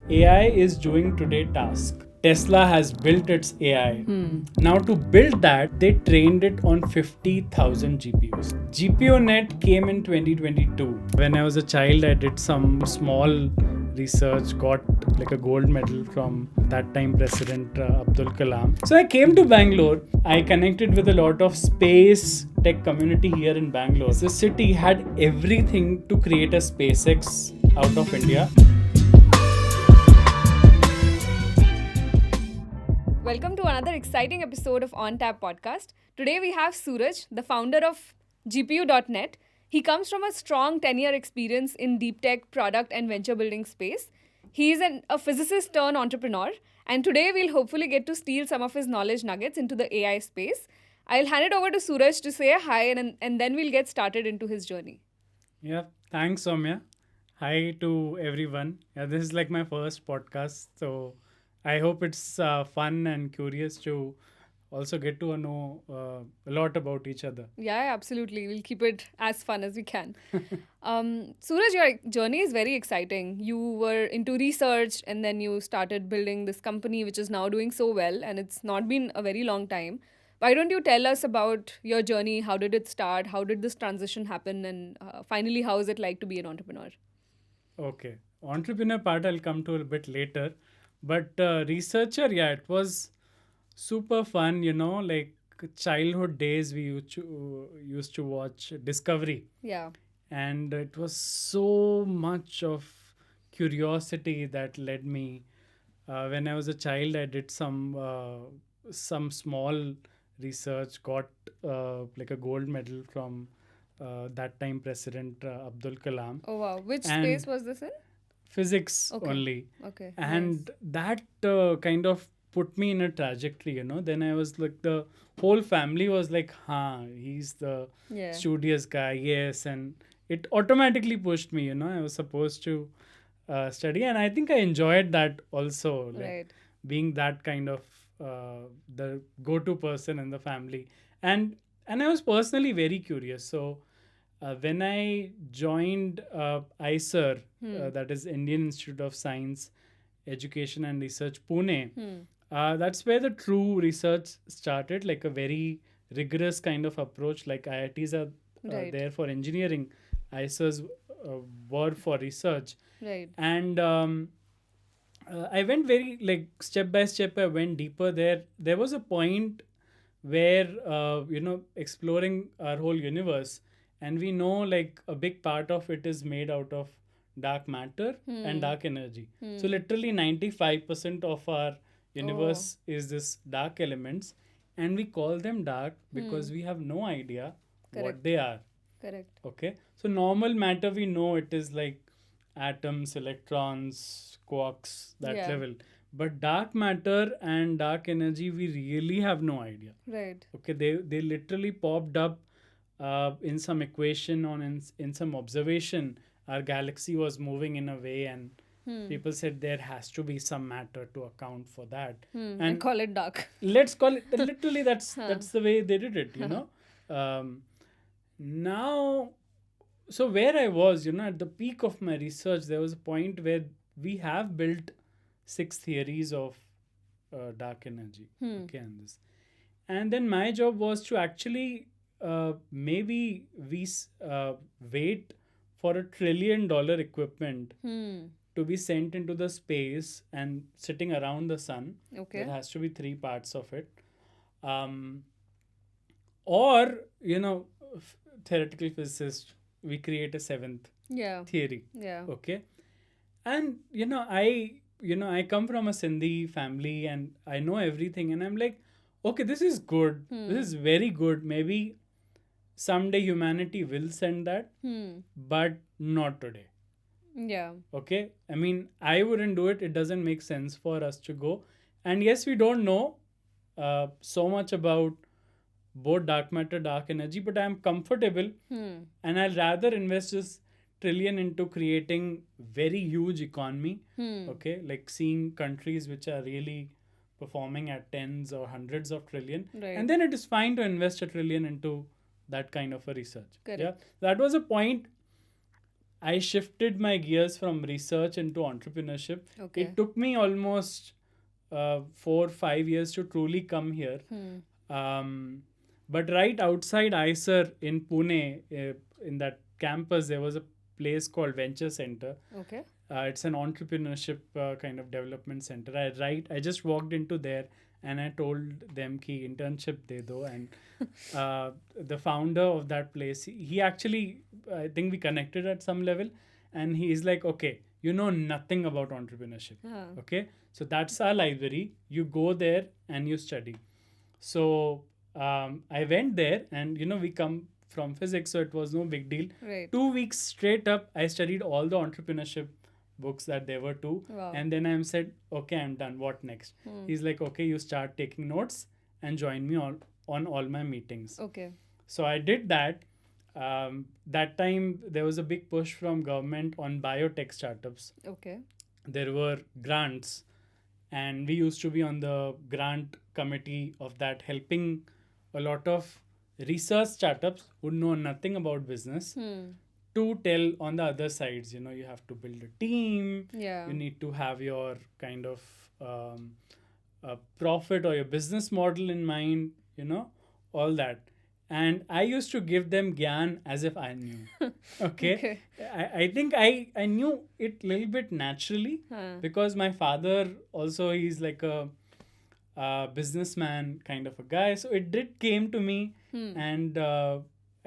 AI is doing today task. Tesla has built its AI. Now to build that, they trained it on 50,000 GPUs. GPU net came in 2022. When I was a child, I did some small research, got like a gold medal from that time President Abdul Kalam. So I came to Bangalore. I connected with a lot of space tech community here in Bangalore. The city had everything to create a SpaceX out of India. Welcome to another exciting episode of On Tap podcast. Today we have Suraj, the founder of GPU.net. He comes from a strong 10-year experience in deep tech, product, and venture building space. He is a physicist turned entrepreneur, and today we'll hopefully get to steal some of his knowledge nuggets into the AI space. I'll hand it over to Suraj to say hi, and then we'll get started into his journey. Yeah, thanks, Soumya. Hi to everyone. Yeah, this is like my first podcast, so I hope it's fun and curious to also get to know a lot about each other. Yeah, absolutely. We'll keep it as fun as we can. Suraj, your journey is very exciting. You were into research and then you started building this company, which is now doing so well, and it's not been a very long time. Why don't you tell us about your journey? How did it start? How did this transition happen? And finally, how is it like to be an entrepreneur? Okay, entrepreneur part I'll come to a bit later, but researcher, yeah, it was super fun. Like childhood days, we used to watch Discovery, Yeah. and it was so much of curiosity that led me. When I was a child, I did some small research, got like a gold medal from that time President Abdul Kalam, Oh, wow. Which and space was this in? physics Okay. only. Okay. And that kind of put me in a trajectory. Then I was like, the whole family was like, he's the Yeah. studious guy, yes. And it automatically pushed me. I was supposed to study, and I think I enjoyed that also, like Right. being that kind of the go-to person in the family. And I was personally very curious. So when I joined ISER, that is Indian Institute of Science, Education and Research, Pune, that's where the true research started, like a very rigorous kind of approach. Like IITs are Right. there for engineering, ISERs were for research. Right. And I went very, like, step by step, I went deeper there. There was a point where exploring our whole universe, and we know like a big part of it is made out of dark matter and dark energy. So literally 95% of our universe is this dark elements, and we call them dark because we have no idea what Correct. they are. Correct. Okay, so normal matter, we know it is like atoms, electrons, quarks, that Yeah. level. But dark matter and dark energy, we really have no idea. Right. Okay, they literally popped up in some equation, or in some observation. Our galaxy was moving in a way, and people said there has to be some matter to account for that. And call it dark. Let's call it literally, that's the way they did it. Now, so where I was, at the peak of my research, there was a point where we have built 6 theories of dark energy. Okay, and this, and then my job was to actually maybe wait for $1 trillion equipment to be sent into the space and sitting around the sun. Okay. There has to be 3 parts of it. Or theoretical physicist, we create a 7th Yeah. theory. Yeah. Okay, and I come from a Sindhi family, and I know everything, and I'm like, okay, this is good, this is very good. Maybe someday humanity will send that, but not today. Yeah. Okay, I mean, I wouldn't do it. It doesn't make sense for us to go. And yes, we don't know so much about both dark matter, dark energy, but I'm comfortable, and I'll rather invest this trillion into creating very huge economy. Okay, like seeing countries which are really performing at tens or hundreds of trillion, Right. and then it is fine to invest $1 trillion into that kind of a research. Correct. Yeah, that was a point. I shifted my gears from research into entrepreneurship. Okay. It took me almost 4-5 years to truly come here. Um, but right outside ISER in Pune, in that campus, there was a place called Venture Center. Okay. It's an entrepreneurship kind of development center. I just walked into there and I told them ki internship de do, and the founder of that place, he actually, I think we connected at some level, and he's like, okay, you know nothing about entrepreneurship. Okay, so that's our library. You go there and you study. So I went there, and we come from physics, so it was no big deal. Right. 2 weeks straight up, I studied all the entrepreneurship books that there were two. Wow. And then I said, okay, I'm done. What next? He's like, okay, you start taking notes and join me on all my meetings. Okay. So I did that. That time there was a big push from government on biotech startups. Okay. There were grants, and we used to be on the grant committee of that, helping a lot of research startups who know nothing about business to tell on the other sides. You have to build a team. Yeah. You need to have your kind of profit or your business model in mind, all that. And I used to give them gyan as if I knew. Okay. I think I knew it a little bit naturally, because my father also, he's like a businessman kind of a guy. So it did came to me, and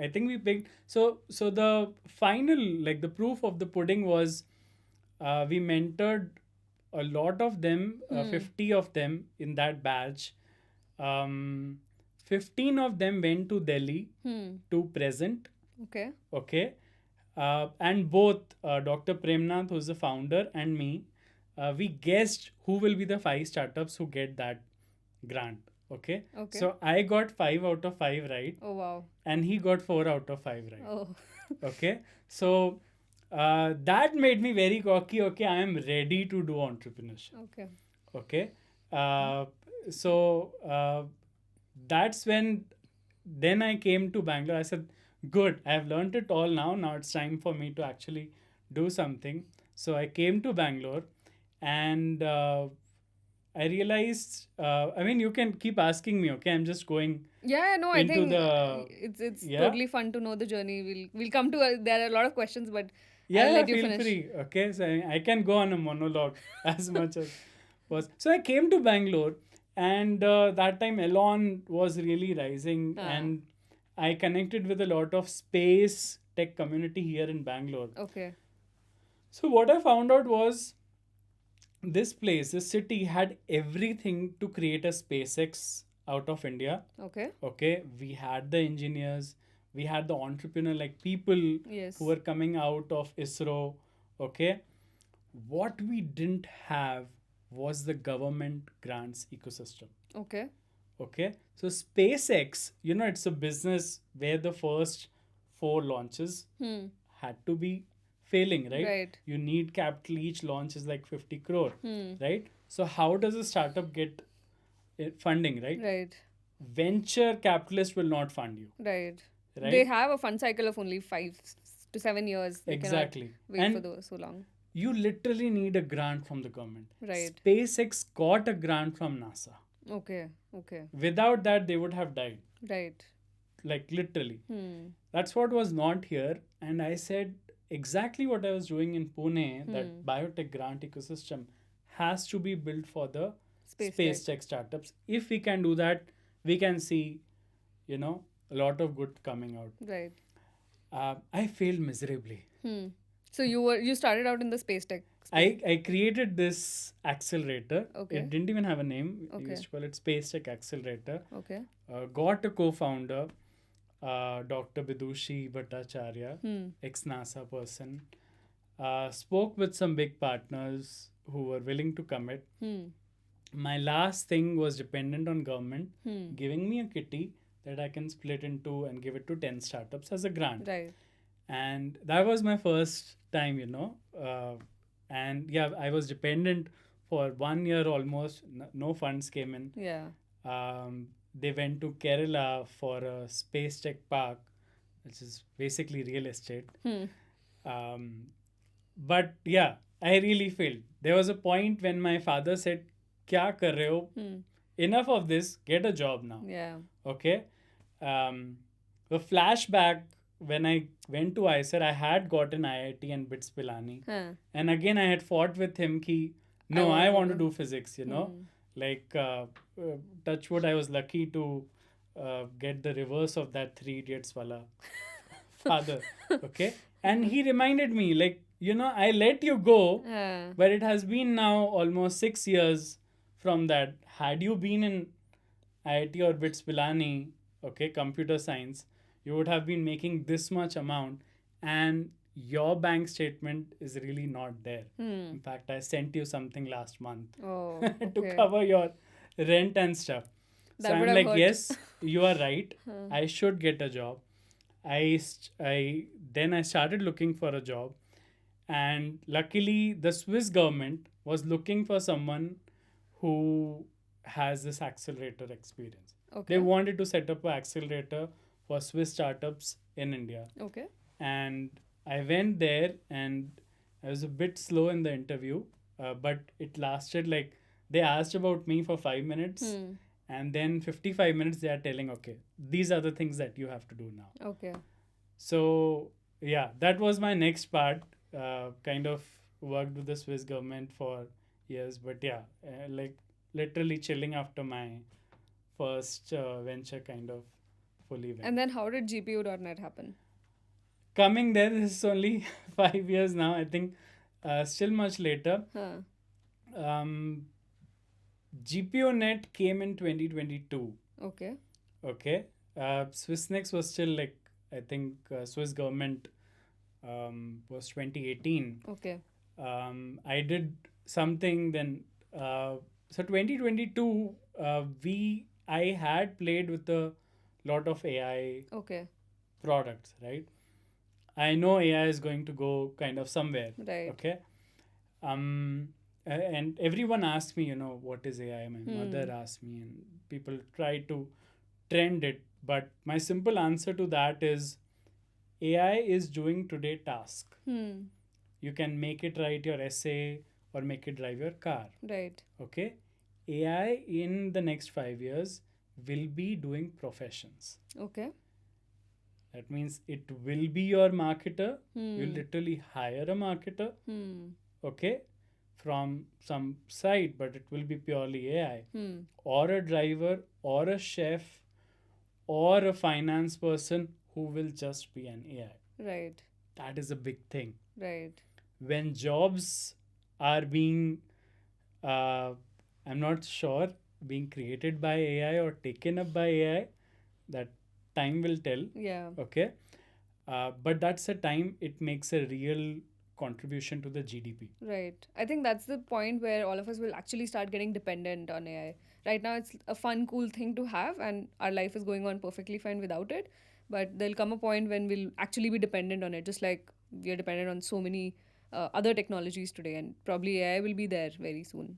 I think we picked. So the final, like the proof of the pudding was, we mentored a lot of them, 50 of them in that batch. 15 of them went to Delhi to present. Okay. Okay. And both Dr. Premnath, who's the founder, and me, we guessed who will be the 5 startups who get that grant. Okay. Okay. So I got 5 out of 5 right. Oh, wow. And he got 4 out of 5 right. Oh. Okay. So that made me very cocky. Okay, I am ready to do entrepreneurship. Okay. Okay. So that's when then I came to Bangalore. I said, good, I've learned it all now. Now it's time for me to actually do something. So I came to Bangalore, and I realized, I mean, you can keep asking me, okay? I'm just going. Yeah, no, I into think the- it's Yeah. totally fun to know the journey. We'll come to there are a lot of questions, but Yeah, I'll let you feel finish. free. Okay, so I can go on a monologue as much as was. So I came to Bangalore, and that time Elon was really rising, and I connected with a lot of space tech community here in Bangalore. Okay. So what I found out was, this city had everything to create a SpaceX out of India. Okay. Okay, we had the engineers, we had the entrepreneur, like people Yes. who were coming out of ISRO. Okay, what we didn't have was the government grants ecosystem. Okay. Okay, so SpaceX, it's a business where the first 4 launches had to be failing, right? Right. You need capital. Each launch is like 50 crore, right? So how does a startup get funding, right? Right. Venture capitalist will not fund you, Right. right? They have a fund cycle of only 5 to 7 years. They Exactly. cannot wait And for those so long. you literally need a grant from the government. Right. SpaceX got a grant from NASA. Okay. Okay. Without that, they would have died. Right. Like literally. That's what was not here. And I said exactly what I was doing in Pune, that biotech grant ecosystem has to be built for the space tech startups. If we can do that, we can see, a lot of good coming out. Right. I failed miserably. So you started out in the space tech. I created this accelerator. Okay. It didn't even have a name. We Okay. used to call it Space Tech Accelerator. Okay. Got a co-founder, Dr. Bidushi Bhattacharya, ex-NASA person. Spoke with some big partners who were willing to commit. My last thing was dependent on government giving me a kitty that I can split into and give it to 10 startups as a grant. Right. And that was my first time, and yeah, I was dependent for 1 year almost. No funds came in. Yeah. They went to Kerala for a space tech park, which is basically real estate. But yeah, I really failed. There was a point when my father said, "Kya kar rahe ho? Enough of this. Get a job now." Yeah. Okay. Um, the flashback when I went to ISER, I had gotten IIT and BITS Pilani. Huh. And again, I had fought with him ki, no, I want to do physics, Like, touch wood, I was lucky to get the reverse of that Three Idiots wala father. Okay. And he reminded me, like, I let you go, but it has been now almost 6 years from that. Had you been in IIT or BITS Pilani, okay, computer science, you would have been making this much amount, and your bank statement is really not there. In fact, I sent you something last month Oh, to okay. cover your rent and stuff. So That would I'm have like, hurt. yes, you are right. I should get a job. Then I started looking for a job, and luckily the Swiss government was looking for someone who has this accelerator experience. Okay. They wanted to set up an accelerator for Swiss startups in India. Okay. And I went there, and I was a bit slow in the interview, but it lasted like, they asked about me for 5 minutes, and then 55 minutes they are telling, okay, these are the things that you have to do now. Okay. So yeah, that was my next part. Kind of worked with the Swiss government for years, but yeah, like literally chilling after my first venture kind of fully went. And then how did GPU.net happen? Coming there, this is only 5 years now. I think still much later. Huh. GPUNet came in 2022. Okay. Okay. Swissnex was still like, I think Swiss government was 2018. Okay. I did something then. So 2022, I had played with a lot of AI Okay. products, right? I know AI is going to go kind of somewhere. Right. Okay. And everyone asked me, what is AI? My mother asked me, and people try to trend it. But my simple answer to that is AI is doing today task. You can make it write your essay or make it drive your car. Right. Okay. AI in the next 5 years will be doing professions. Okay. That means it will be your marketer. You'll literally hire a marketer. Okay. From some site, but it will be purely AI. Or a driver, or a chef, or a finance person who will just be an AI. Right. That is a big thing. Right. When jobs are being, I'm not sure, being created by AI or taken up by AI, that time will tell. Yeah. Okay. But that's the time it makes a real contribution to the GDP. Right. I think that's the point where all of us will actually start getting dependent on AI. Right now, it's a fun, cool thing to have, and our life is going on perfectly fine without it. But there'll come a point when we'll actually be dependent on it, just like we are dependent on so many other technologies today, and probably AI will be there very soon.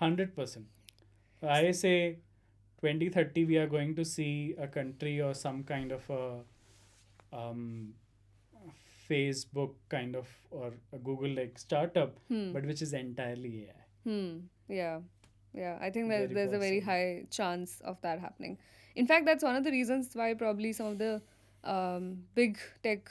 100%. I say 2030, we are going to see a country or some kind of a Facebook kind of, or a Google like startup, but which is entirely AI. Yeah. Yeah. I think Very there's a very possible. high chance of that happening. In fact, that's one of the reasons why probably some of the big tech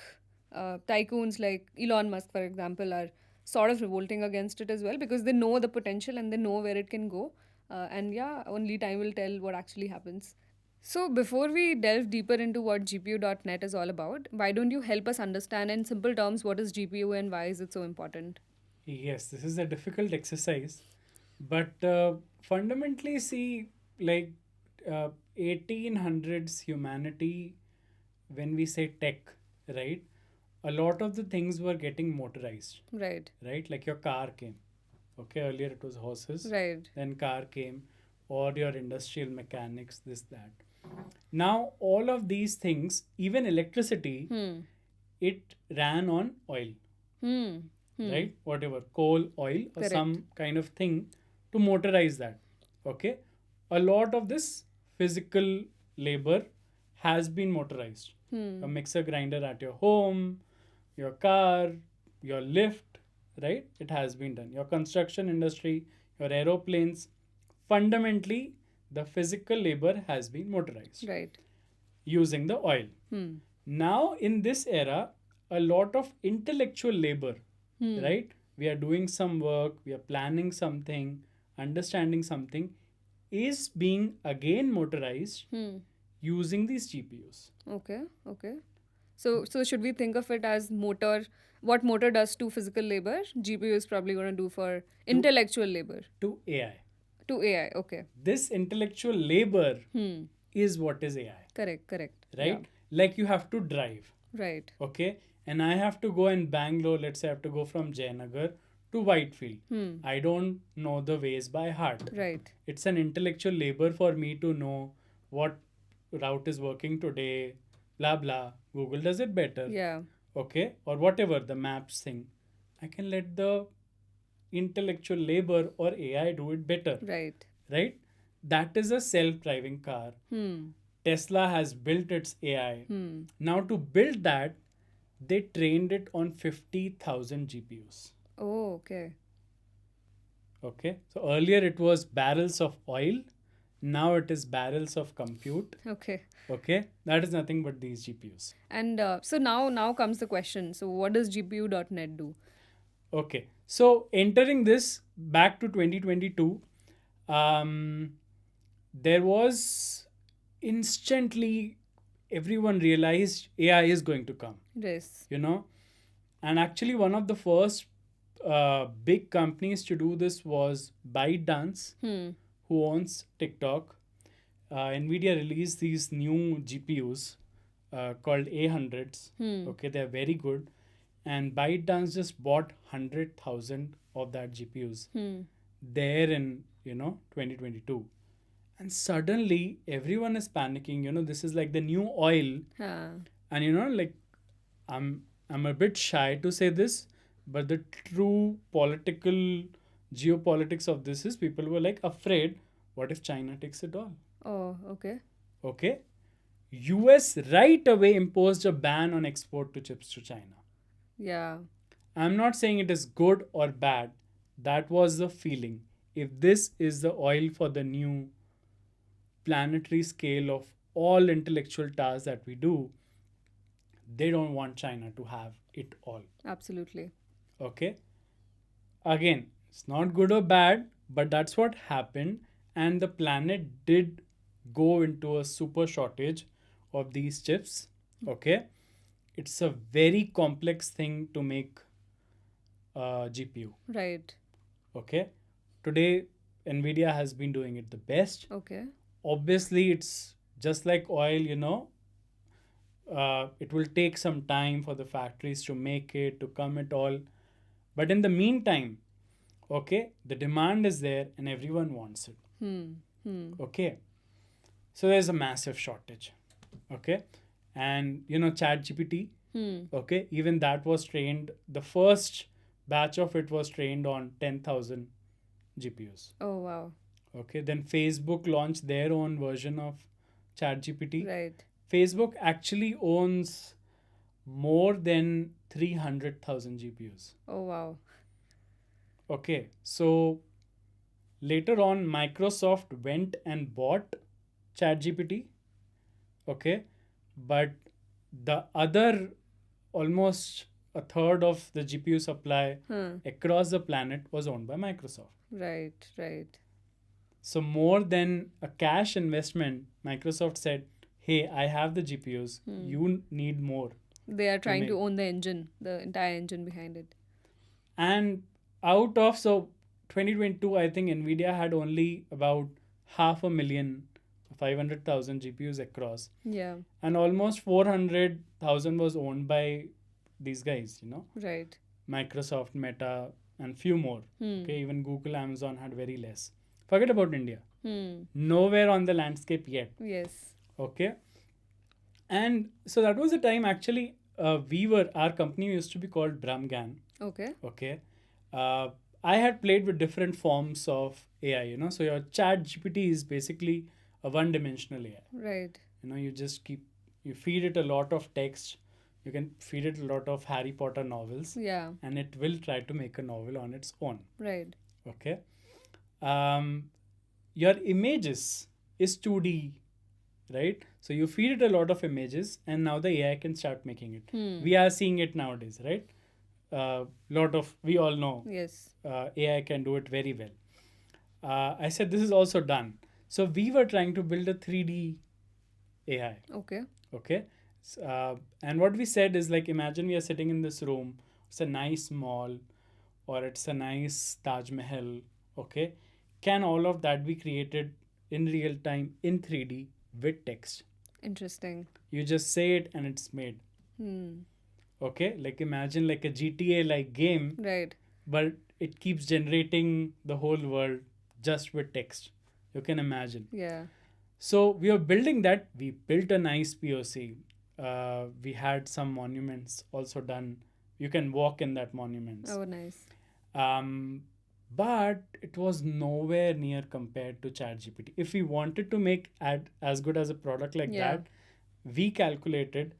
tycoons like Elon Musk, for example, are sort of revolting against it as well, because they know the potential and they know where it can go. And yeah, only time will tell what actually happens. So, before we delve deeper into what GPU.net is all about, why don't you help us understand in simple terms what is GPU and why is it so important? Yes, this is a difficult exercise, but fundamentally, see, like 1800s humanity, when we say tech, right? A lot of the things were getting motorized, Right. right? Like your car came. Okay, earlier it was horses, Right. then car came, or your industrial mechanics, this, that. Now, all of these things, even electricity, it ran on oil, right? Whatever, coal, oil, or Correct. some kind of thing to motorize that. Okay. A lot of this physical labor has been motorized. A mixer grinder at your home, your car, your lift, right? It has been done. Your construction industry, your aeroplanes, fundamentally, the physical labor has been motorized Right. using the oil. Now, in this era, a lot of intellectual labor, right? We are doing some work, we are planning something, understanding something, is being again motorized using these GPUs Okay. Okay. So should we think of it as motor? What motor does to physical labor, GPU is probably going to do for intellectual labor to AI. to AI. Okay. This intellectual labor is what is AI, Correct. Correct. right? Like you have to drive, Yeah. Right. okay? And I have to go in Bangalore, let's say I have to go from Jayanagar to Whitefield. I don't know the ways by heart. Right. It's an intellectual labor for me to know what route is working today, blah blah. Google does it better. Yeah. Okay, or whatever the maps thing. I can let the intellectual labor or AI do it better. Right. Right? That is a self-driving car. Tesla has built its AI. Now to build that, they trained it on 50,000 GPUs. Oh, okay. Okay, so earlier it was barrels of oil, now it is barrels of compute. Okay. Okay, that is nothing but these GPUs. And so now comes the question. So what does GPU.net do? Okay, so entering this back to 2022, there was instantly everyone realized AI is going to come, Yes. you know. And actually, one of the first big companies to do this was ByteDance, who owns TikTok. Nvidia released these new GPUs called A100s. Okay, they're very good. And ByteDance just bought 100,000 of that GPUs there in 2022. And suddenly everyone is panicking. This is like the new oil. Huh. And like I'm a bit shy to say this, but the true political geopolitics of this is people were like afraid, what if China takes it all? Oh, okay. Okay. US right away imposed a ban on export to chips to China. Yeah. I'm not saying it is good or bad. That was the feeling. If this is the oil for the new planetary scale of all intellectual tasks that we do, they don't want China to have it all. Absolutely. Okay. Again, it's not good or bad, but that's what happened. And the planet did go into a super shortage of these chips. Okay. It's a very complex thing to make a GPU. Right. Okay. Today, Nvidia has been doing it the best. Okay. Obviously, it's just like oil, it will take some time for the factories to make it, to come at all. But in the meantime, okay, the demand is there and everyone wants it. Okay. So there's a massive shortage. Okay. And ChatGPT, okay, even that was trained, the first batch of it was trained on 10,000 GPUs. Oh, wow. Okay. Then Facebook launched their own version of ChatGPT. Right. Facebook actually owns more than 300,000 GPUs. Oh, wow. Okay, so later on, Microsoft went and bought ChatGPT. Okay, but the other almost a third of the GPU supply across the planet was owned by Microsoft. Right. Right. So more than a cash investment, Microsoft said, "Hey, I have the GPUs. You need more." They are trying to make. own the engine, the entire engine behind it. And out of 2022, I think Nvidia had only about 500,000 GPUs across, Yeah. and almost 400,000 was owned by these guys. Right. Microsoft, Meta, and few more. Okay, even Google, Amazon had very less. Forget about India. Nowhere on the landscape yet. Yes. Okay, and so that was the time actually. Our company used to be called Brahmgan. Okay. Okay. I had played with different forms of AI, So your chat GPT is basically a one-dimensional AI. Right. You feed it a lot of text, You can feed it a lot of Harry Potter novels, Yeah. and it will try to make a novel on its own. Right. Okay. Um, your images is 2D, right? So you feed it a lot of images, and now the AI can start making it. We are seeing it nowadays, right? Lot of we all know Yes. AI can do it very well. I said this is also done. So we were trying to build a 3D AI. Okay. Okay. And what we said is like, imagine we are sitting in this room. It's a nice mall, or it's a nice Taj Mahal. Okay. Can all of that be created in real time in 3D with text? Interesting. You just say it and it's made. Hmm. Okay. Like imagine like a GTA like game, Right. but it keeps generating the whole world just with text. You can imagine. Yeah. So we are building that. We built a nice POC. We had some monuments also done. You can walk in that monuments. Oh, nice. Um, but it was nowhere near compared to ChatGPT. If we wanted to make as good as a product like Yeah. that, we calculated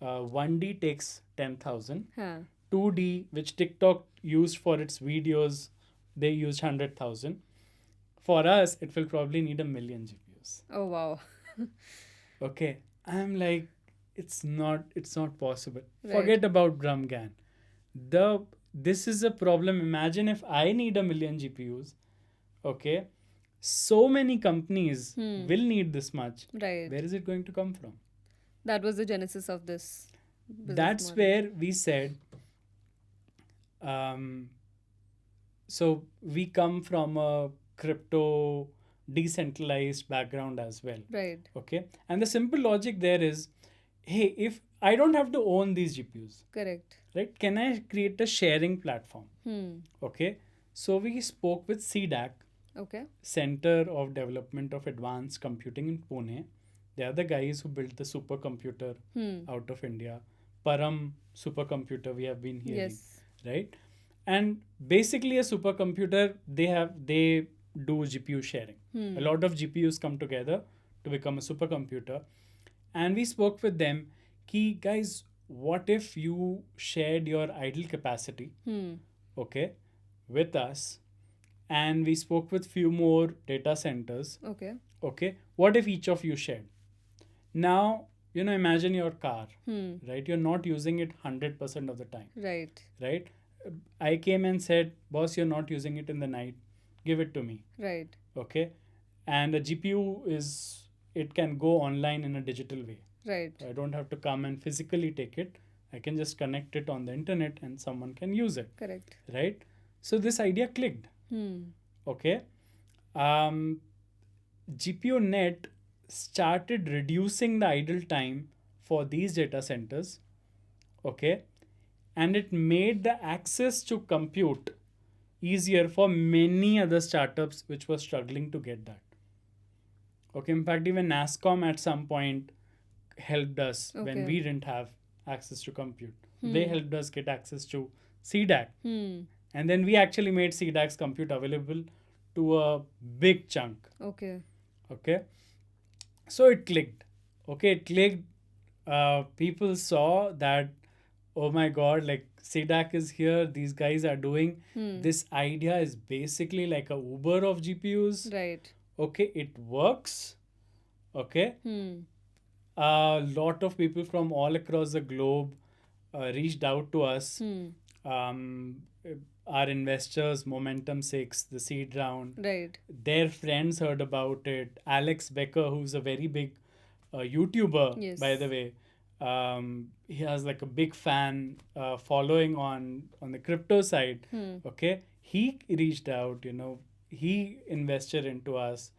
1D takes 10,000. Huh. 2D, which TikTok used for its videos, they used 100,000. For us, it will probably need 1,000,000 GPUs. Oh, wow. Okay, I'm like, it's not possible. Right. Forget about Brahmgan. This is a problem. Imagine if I need 1,000,000 GPUs. Okay, so many companies will need this much. Right. Where is it going to come from? That was the genesis of this business That's model. where we said, so we come from a crypto decentralized background as well. Right. Okay, and the simple logic there is, hey, if I don't have to own these GPUs, Correct. right, can I create a sharing platform? Hmm. Okay, so we spoke with CDAC, Okay. Center of Development of Advanced Computing in Pune. They are the guys who built the supercomputer out of India. Param supercomputer we have been hearing, Yes. right? And basically a supercomputer, they do GPU sharing. A lot of GPUs come together to become a supercomputer. And we spoke with them, ki guys, what if you shared your idle capacity, okay, with us, and we spoke with few more data centers. Okay. Okay, what if each of you shared? Now, imagine your car, right? You're not using it 100% of the time, Right. right? I came and said, boss, you're not using it in the night. Give it to me. Right. Okay. And a GPU it can go online in a digital way. Right. I don't have to come and physically take it. I can just connect it on the internet and someone can use it. Correct. Right. So this idea clicked. Okay. GPU net started reducing the idle time for these data centers. Okay. And it made the access to compute easier for many other startups which were struggling to get that. Okay, in fact, even NASCOM at some point helped us when we didn't have access to compute. They helped us get access to CDAC. And then we actually made CDAC's compute available to a big chunk. Okay. Okay. So it clicked. Okay, it clicked. People saw that, oh my God, like CDAC is here. These guys are doing this idea is basically like a Uber of GPUs. Right. Okay, it works. Okay. A lot of people from all across the globe reached out to us. Our investors, Momentum 6, the seed round, Right. their friends heard about it. Alex Becker, who's a very big YouTuber, Yes. by the way, he has like a big fan following on the crypto side. Okay, he reached out. He invested into us.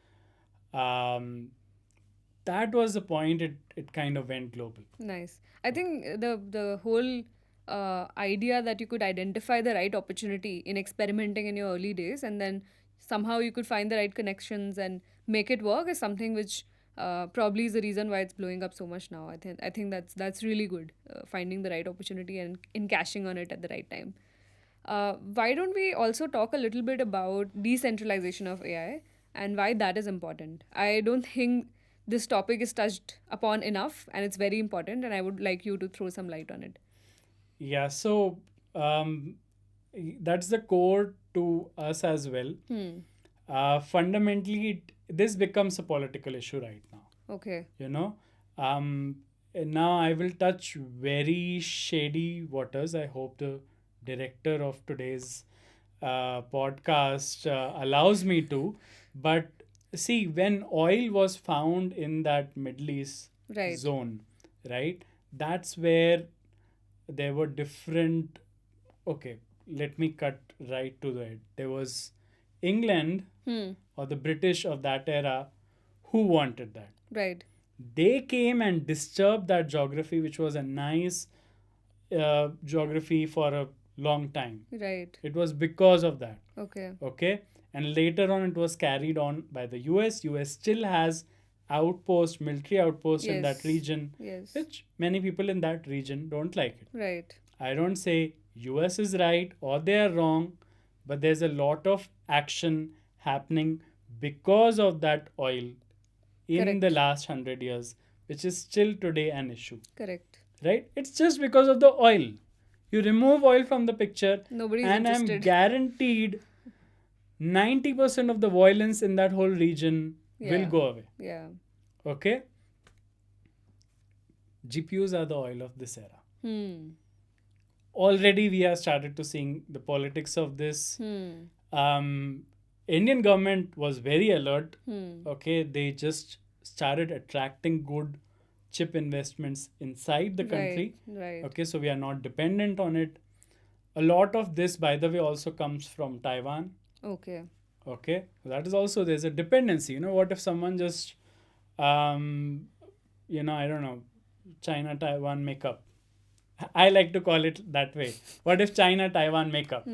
That was the point. It kind of went global. Nice. I think the whole idea that you could identify the right opportunity in experimenting in your early days, and then somehow you could find the right connections and make it work, is something which probably is the reason why it's blowing up so much now. I think that's really good, finding the right opportunity and in cashing on it at the right time. Why don't we also talk a little bit about decentralization of AI and why that is important? I don't think this topic is touched upon enough and it's very important, and I would like you to throw some light on it. Yeah, so um, that's the core to us as well. Fundamentally, this becomes a political issue right now. Okay. You know, um, and now I will touch very shady waters. I hope the director of today's podcast allows me to. But see, when oil was found in that Middle East Right. zone, right, that's where there were different. Okay, let me cut right to the head. There was England or the British of that era who wanted that. Right. They came and disturbed that geography, which was a nice geography for a long time. Right. It was because of that. Okay. Okay. And later on, it was carried on by the US. US still has outpost, military outpost in that Yes. region, Yes. which many people in that region don't like it. Right. I don't say US is right or they are wrong, but there's a lot of action happening because of that oil in Correct. the last 100 years, which is still today an issue, Correct. right? It's just because of the oil. You remove oil from the picture, Nobody's and I'm interested. guaranteed 90% of the violence in that whole region will Yeah. go away. Yeah. Okay? GPUs are the oil of this era. Already we have started to seeing the politics of this. Indian government was very alert. Okay, they just started attracting good chip investments inside the country. Right. Okay, so we are not dependent on it. A lot of this, by the way, also comes from Taiwan. Okay. Okay, that is also, there's a dependency. You know, what if someone just you know, I don't know, China Taiwan makeup. I like to call it that way. What if China Taiwan makeup,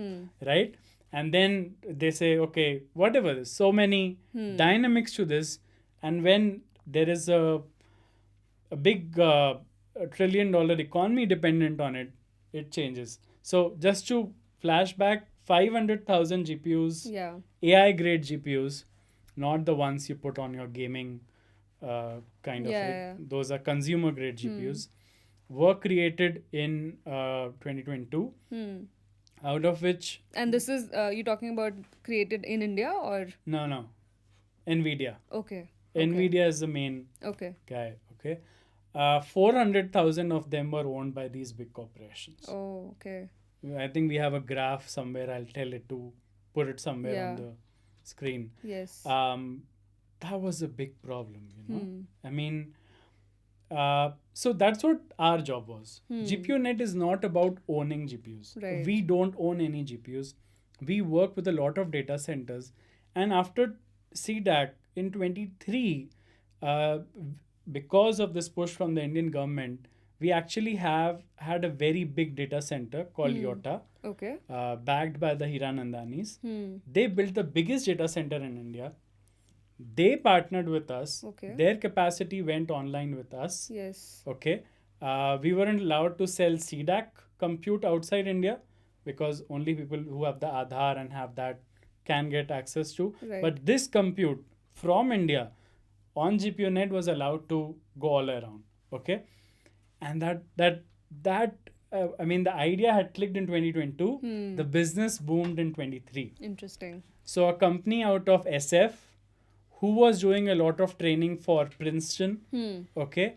right? And then they say, okay, whatever. There's so many dynamics to this, and when there is a big $1 trillion economy dependent on it, it changes. So just to flashback, 500,000 GPUs, Yeah. AI grade GPUs, not the ones you put on your gaming kind of Yeah, rig. yeah. Those are consumer grade GPUs, were created in 2022, out of which, And this is you talking about created in India or no, NVIDIA. okay. NVIDIA is the main Okay. guy. Okay. 400,000 of them were owned by these big corporations. Oh, okay. I think we have a graph somewhere. I'll tell it to put it somewhere on Yeah. the screen. Yes. That was a big problem, you know. I mean, so that's what our job was. GPUnet is not about owning GPUs. Right. We don't own any GPUs. We work with a lot of data centers. And after CDAC in 23, because of this push from the Indian government, we actually have had a very big data center called Yota, Okay. backed by the Hiranandanis. They built the biggest data center in India. They partnered with us. Okay. Their capacity went online with us. Yes. Okay. We weren't allowed to sell CDAC compute outside India because only people who have the Aadhaar and have that can get access to. Right. But this compute from India on GPUnet was allowed to go all around. Okay. And I mean, the idea had clicked in 2022. The business boomed in 23. Interesting. So a company out of SF who was doing a lot of training for Princeton, okay,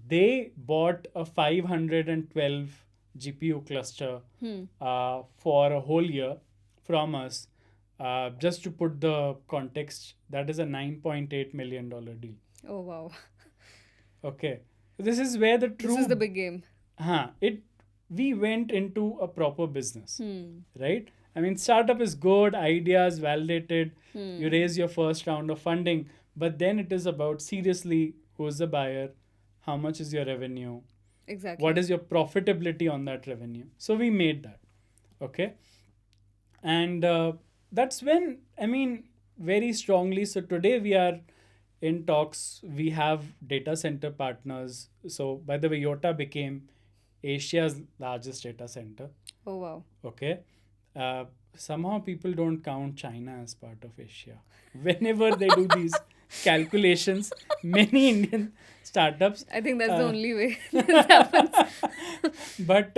they bought a 512 GPU cluster for a whole year from us. Just to put the context, that is a $9.8 million deal. Oh wow. Okay, this is where the true This is the big game. we went into a proper business, right? I mean, startup is good, ideas validated, you raise your first round of funding, but then it is about seriously who's the buyer, how much is your revenue, Exactly. what is your profitability on that revenue. So we made that, okay, and that's when, I mean, very strongly. So today we are in talks. We have data center partners. So by the way, Yota became Asia's largest data center. Oh wow. Okay. somehow people don't count China as part of Asia. Whenever they do these calculations, many Indian startups. I think that's the uh, only way this happens. but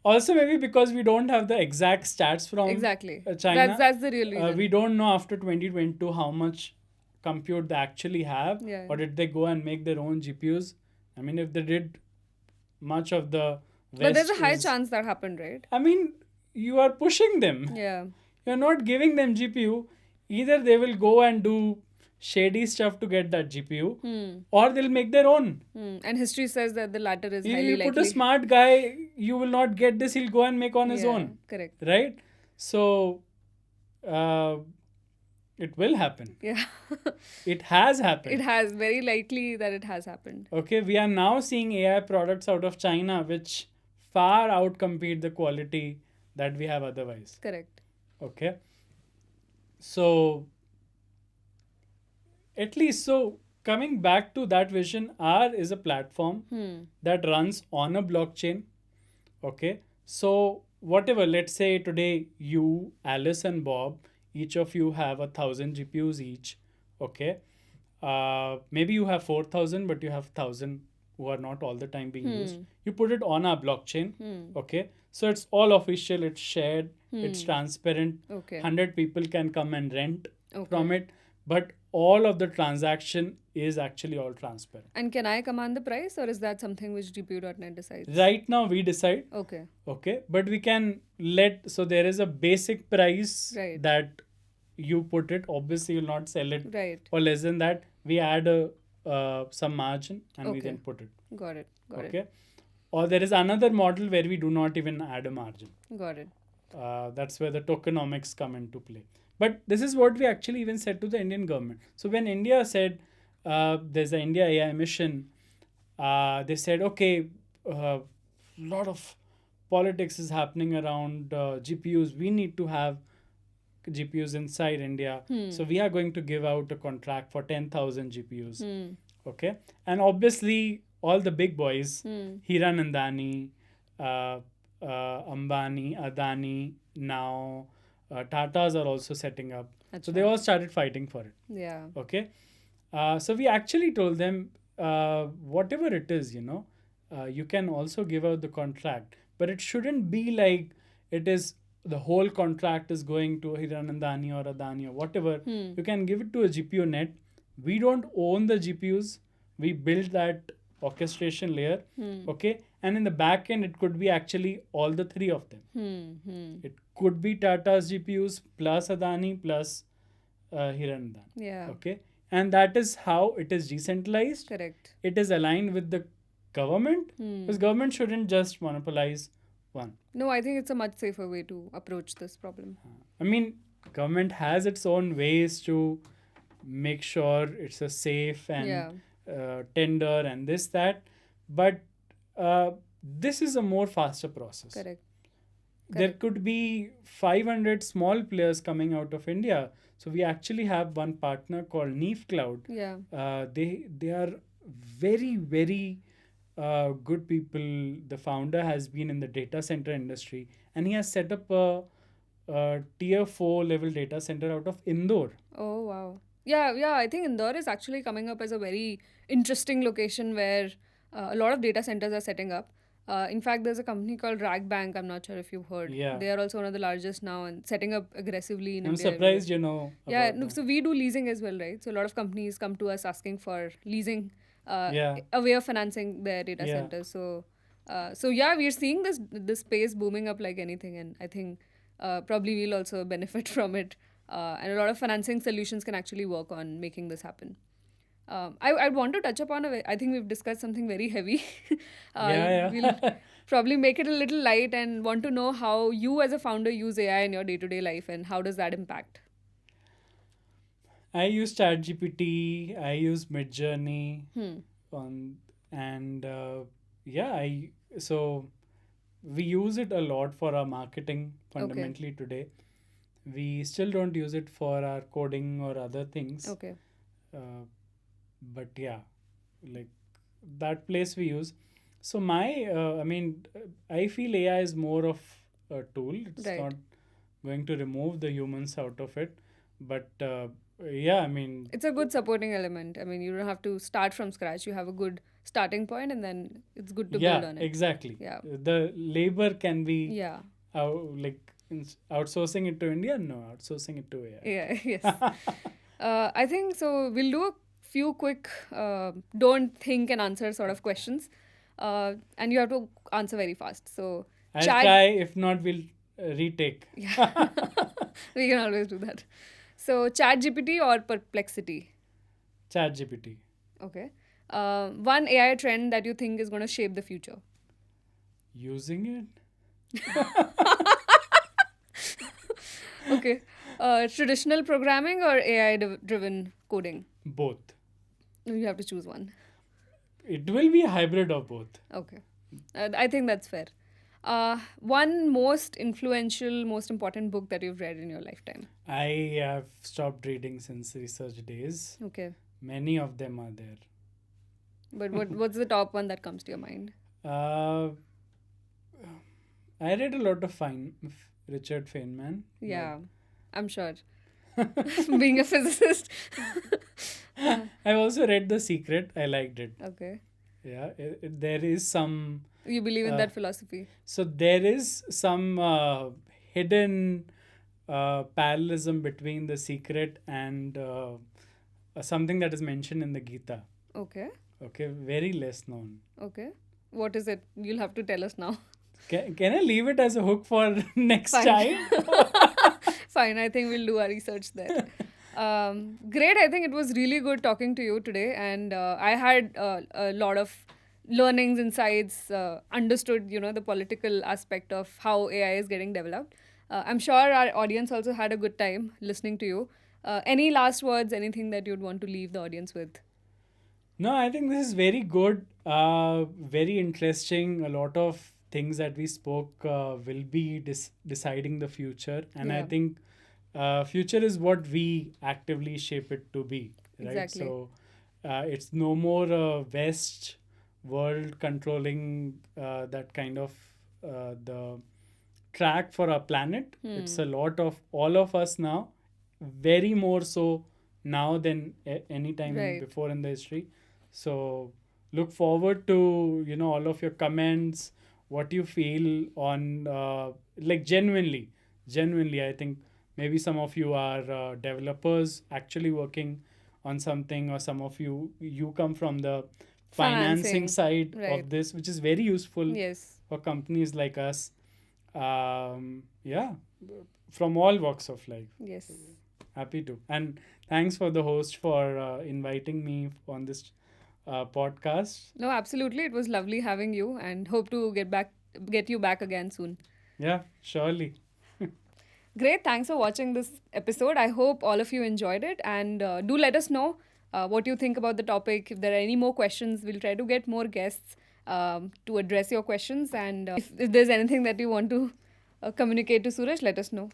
also maybe because we don't have the exact stats from Exactly. China. That's the real reason. We don't know after 2022 how much compute they actually have, Yeah. or did they go and make their own GPUs? I mean, if they did, much of the West But there's a high is- chance that happened, right? I mean, you are pushing them. Yeah. You're not giving them GPU. Either they will go and do shady stuff to get that GPU, or they'll make their own. And history says that the latter is You highly put likely. a smart guy, you will not get this. He'll go and make on his Yeah, own, correct. right? So, it will happen. Yeah. It has happened. It has, very likely that it has happened. Okay, we are now seeing AI products out of China which far outcompete the quality that we have otherwise. Correct. Okay, so at least, so coming back to that vision, R is a platform that runs on a blockchain. Okay, so whatever, let's say today you, Alice, and Bob, each of you have 1,000 GPUs each. Okay, maybe you have 4,000, but you have 1,000 who are not all the time being used. You put it on our blockchain. Okay, so it's all official, it's shared, it's transparent. Okay. 100 people can come and rent Okay. from it, but all of the transaction is actually all transparent. And can I command the price, or is that something which GPU.net decides? Right now we decide. Okay. Okay, but we can so there is a basic price Right. that you put it. Obviously, you'll not sell it Right. for less than that. We add some margin and we Okay. then put it. Got it. Got Okay, or there is another model where we do not even add a margin. it. Got it. That's where the tokenomics come into play. But this is what we actually even said to the Indian government. So when India said there's the India AI mission, they said, okay, a lot of politics is happening around GPUs. We need to have GPUs inside India. So we are going to give out a contract for 10,000 GPUs. Okay. And obviously, all the big boys, Hiranandani, Ambani, Adani, now Tatas are also setting up. So they all started fighting for it. Yeah. Okay. So we actually told them, whatever it is, you can also give out the contract, but it shouldn't be like it is the whole contract is going to Hiranandani or Adani or whatever. You can give it to a GPU net. We don't own the GPUs. We build that orchestration layer. Okay. And in the back end, it could be actually all the three of them. It could be Tata's GPUs plus Adani plus Hiranandani. Yeah. Okay. And that is how it is decentralized. Correct. It is aligned with the government, because government shouldn't just monopolize one. No, I think it's a much safer way to approach this problem. I mean, government has its own ways to make sure it's a safe and tender and this, that. But this is a more faster process. Correct. There could be 500 small players coming out of India. So we actually have one partner called Neef Cloud. Yeah. They are very, very good people. The founder has been in the data center industry, and he has set up a tier 4 level data center out of Indore. Oh, wow. Yeah, I think Indore is actually coming up as a very interesting location where a lot of data centers are setting up. In fact, there's a company called Rackbank. I'm not sure if you've heard. Yeah. They are also one of the largest now and setting up aggressively in I'm India. surprised, Yeah, about no, that. so we do leasing as well, right? So a lot of companies come to us asking for leasing, Yeah. a way of financing their data Yeah. centers. So yeah, we're seeing this space booming up like anything, and I think probably we'll also benefit from it. And a lot of financing solutions can actually work on making this happen. I want to touch upon I think we've discussed something very heavy. Yeah. We'll probably make it a little light and want to know how you as a founder use AI in your day-to-day life and how does that impact? I use ChatGPT. I use Midjourney. So we use it a lot for our marketing fundamentally today. We still don't use it for our coding or other things. Okay. But yeah, like that place we use. So I feel AI is more of a tool. It's Right. not going to remove the humans out of it. But yeah, I mean, It's a good supporting element. I mean, you don't have to start from scratch. You have a good starting point, and then it's good to build yeah, on it. exactly. Yeah. The labor can be Yeah. like outsourcing it to India. No, outsourcing it to AI. Yeah. Yes. I think so. We'll do a few quick don't think and answer sort of questions, and you have to answer very fast. So, I'll chat. try. If not, we'll retake. Yeah. We can always do that. So, chat GPT or perplexity? ChatGPT. Okay. One AI trend that you think is going to shape the future? Using it. Okay. Traditional programming or AI driven coding? Both. You have to choose one. It will be a hybrid of both. Okay. I think that's fair. One most influential, most important book that you've read in your lifetime? I have stopped reading since research days. Okay. Many of them are there. But what's the top one that comes to your mind? Uh, I read a lot of Richard Feynman. Yeah, I'm sure. Being a physicist. I've also read The Secret. I liked it. Okay. Yeah, there is some. You believe in that philosophy? So there is some hidden parallelism between The Secret and something that is mentioned in the Gita. Okay. Okay, very less known. Okay. What is it? You'll have to tell us now. Can I leave it as a hook for next Fine. time? Fine, I think we'll do our research there. Great. I think it was really good talking to you today, and I had a lot of learnings, insights, understood, the political aspect of how AI is getting developed. I'm sure our audience also had a good time listening to you. Any last words, anything that you'd want to leave the audience with? No, I think this is very good, very interesting. A lot of things that we spoke will be deciding the future, and I Yeah. think future is what we actively shape it to be, right? Exactly. So it's no more a West world controlling that kind of the track for our planet. It's a lot of all of us now, very more so now than any time Right. before in the history. So look forward to all of your comments, what you feel on like genuinely. I think maybe some of you are developers actually working on something, or some of you come from the financing side right. of this, which is very useful Yes. for companies like us. Yeah, from all walks of life. Yes. Happy to. And thanks for the host for inviting me on this podcast. No, absolutely. It was lovely having you, and hope to get you back again soon. Yeah, surely. Great. Thanks for watching this episode. I hope all of you enjoyed it, and do let us know what you think about the topic. If there are any more questions, we'll try to get more guests to address your questions. And if there's anything that you want to communicate to Suraj, let us know.